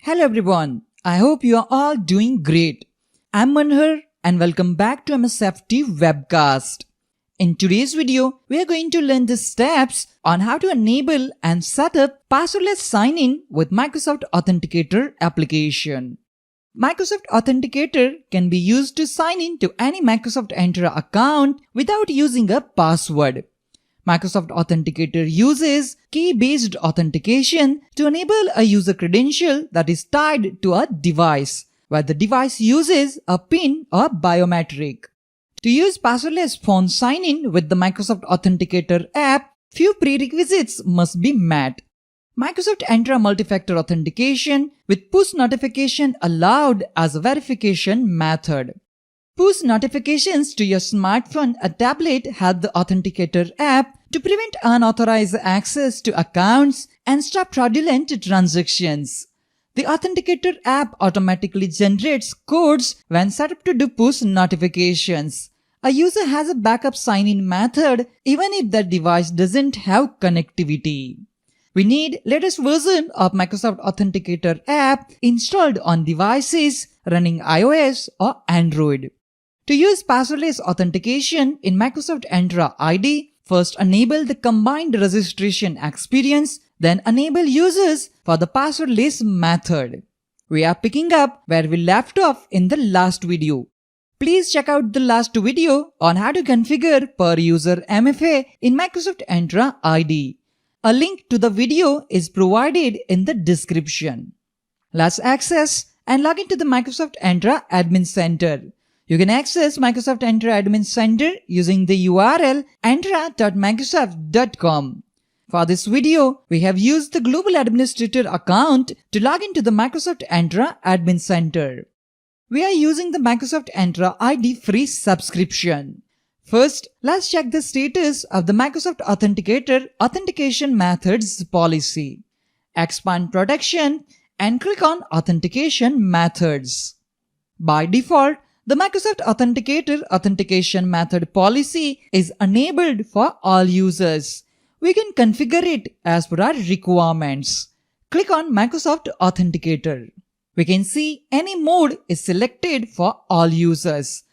Hello everyone, I hope you are all doing great. I'm Manhar and welcome back to MSFT webcast. In today's video, we are going to learn the steps on how to enable and set up passwordless sign-in with Microsoft Authenticator application. Microsoft Authenticator can be used to sign in to any Microsoft Entra account without using a password. Microsoft Authenticator uses key-based authentication to enable a user credential that is tied to a device, where the device uses a PIN or biometric. To use passwordless phone sign-in with the Microsoft Authenticator app, few prerequisites must be met. Microsoft Entra multi-factor authentication with push notification allowed as a verification method. Push notifications to your smartphone or tablet help the Authenticator app to prevent unauthorized access to accounts and stop fraudulent transactions. The Authenticator app automatically generates codes when set up to do push notifications. A user has a backup sign-in method even if their device doesn't have connectivity. We need latest version of Microsoft Authenticator app installed on devices running iOS or Android. To use passwordless authentication in Microsoft Entra ID, first enable the combined registration experience, then enable users for the passwordless method. We are picking up where we left off in the last video. Please check out the last video on how to configure per user MFA in Microsoft Entra ID. A link to the video is provided in the description. Let's access and log into the Microsoft Entra Admin Center. You can access Microsoft Entra Admin Center using the URL entra.microsoft.com. For this video, we have used the Global Administrator account to log into the Microsoft Entra Admin Center. We are using the Microsoft Entra ID free subscription. First, let's check the status of the Microsoft Authenticator authentication methods policy. Expand protection and click on authentication methods. By default, the Microsoft Authenticator authentication method policy is enabled for all users. We can configure it as per our requirements. Click on Microsoft Authenticator. We can see any mode is selected for all users.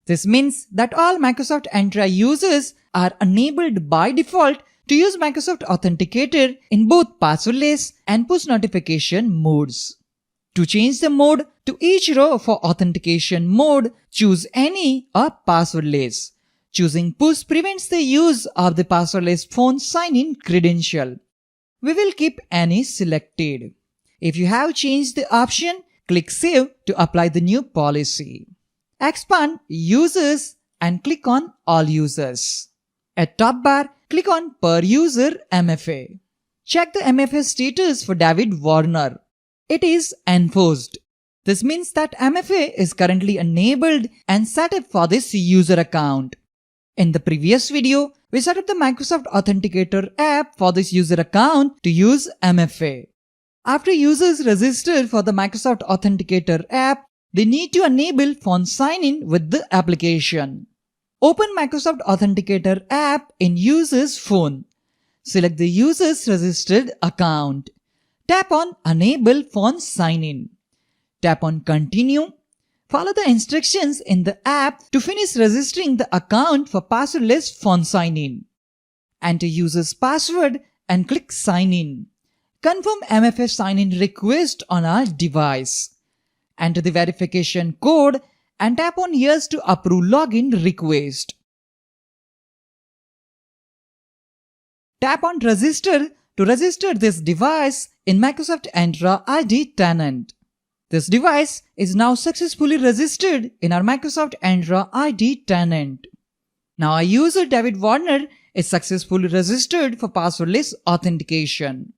This means that all Microsoft Entra users are enabled by default to use Microsoft Authenticator in both passwordless and push notification modes. To change the mode to each row for authentication mode, choose any or passwordless. Choosing push prevents the use of the passwordless phone sign-in credential. We will keep any selected. If you have changed the option, click Save to apply the new policy. Expand Users and click on All Users. At top bar, click on Per User MFA. Check the MFA status for David Warner. It is enforced. This means that MFA is currently enabled and set up for this user account. In the previous video, we set up the Microsoft Authenticator app for this user account to use MFA. After users register for the Microsoft Authenticator app, they need to enable phone sign-in with the application. Open Microsoft Authenticator app in user's phone. Select the user's registered account. Tap on Enable Phone Sign-in. Tap on Continue. Follow the instructions in the app to finish registering the account for passwordless phone sign-in. Enter user's password and click Sign In. Confirm MFA sign-in request on our device. Enter the verification code and tap on Yes to approve login request. Tap on Register to register this device in Microsoft Entra ID tenant. This device is now successfully registered in our Microsoft Entra ID tenant. Now our user David Warner is successfully registered for passwordless authentication.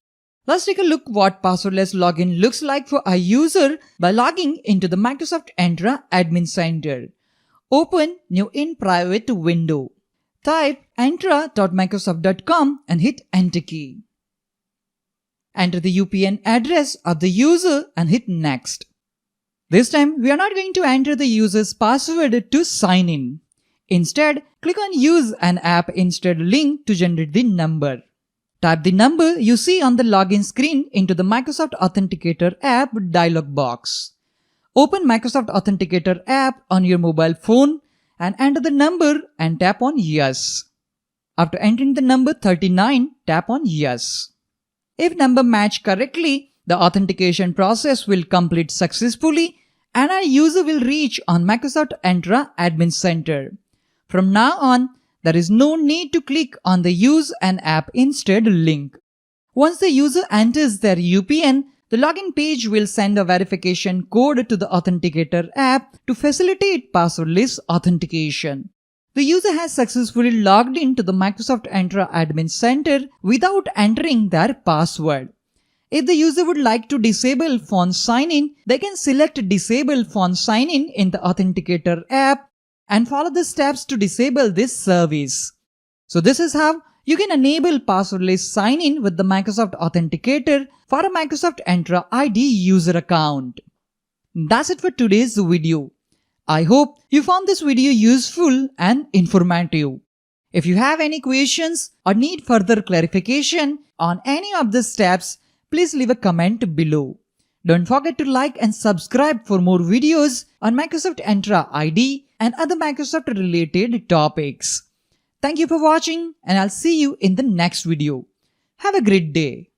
Let's take a look what passwordless login looks like for our user by logging into the Microsoft Entra Admin Center. Open New in Private window. Type entra.microsoft.com and hit Enter key. Enter the UPN address of the user and hit Next. This time, we are not going to enter the user's password to sign in. Instead, click on Use an App Instead link to generate the number. Type the number you see on the login screen into the Microsoft Authenticator App dialog box. Open Microsoft Authenticator App on your mobile phone and enter the number and tap on Yes. After entering the number 39, tap on Yes. If number match correctly, the authentication process will complete successfully and our user will reach on Microsoft Entra Admin Center. From now on, there is no need to click on the Use an App Instead link. Once the user enters their UPN, the login page will send a verification code to the Authenticator app to facilitate passwordless authentication. The user has successfully logged into the Microsoft Entra Admin Center without entering their password. If the user would like to disable phone sign-in, they can select Disable Phone Sign-in in the Authenticator app and follow the steps to disable this service. So this is how you can enable passwordless sign-in with the Microsoft Authenticator for a Microsoft Entra ID user account. That's it for today's video. I hope you found this video useful and informative. If you have any questions or need further clarification on any of the steps, please leave a comment below. Don't forget to like and subscribe for more videos on Microsoft Entra ID and other Microsoft related topics. Thank you for watching and I'll see you in the next video. Have a great day.